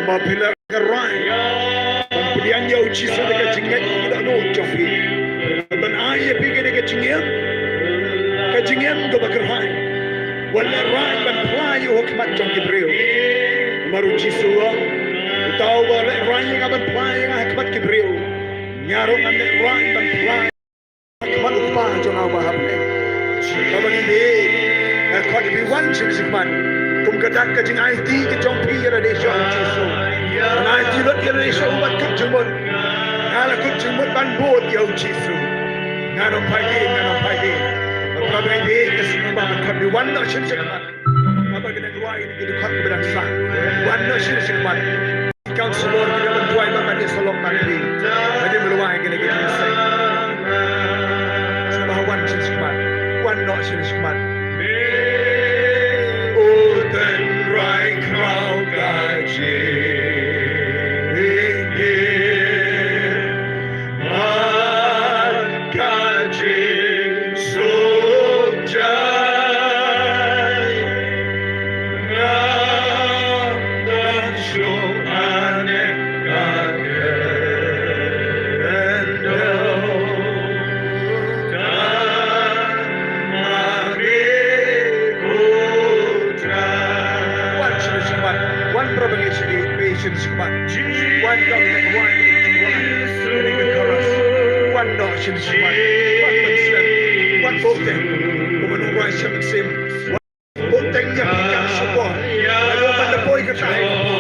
Mapila karai Pemilihan jauh cisa dekat cingkat kita no cofi ban ayah pergi dekat cingkat ke bakerai wala rai ban playo hikmat jong Jibril maru cisua tahu wala rai yang ban playo hikmat Jibril nyarong ane rai ban playo hikmat upah jong awak habne kapan ini kau dibiwan cingkat kum kedak ke jing IT ke jong pi ada desa cisu na IT lot ada desa ubat kut jumut ala kut jumut ban bod jauh cisu ngano pagi apa ini kesimba berkat diwan nak cingkat apa kena dua ini kita kat berasa wan nak cingkat kau semua kita berdoa bang ada solong mati ada meluai kena kita say sebab wan cingkat wan nak cingkat Right crowd one government, one nation, one voting, woman who writes him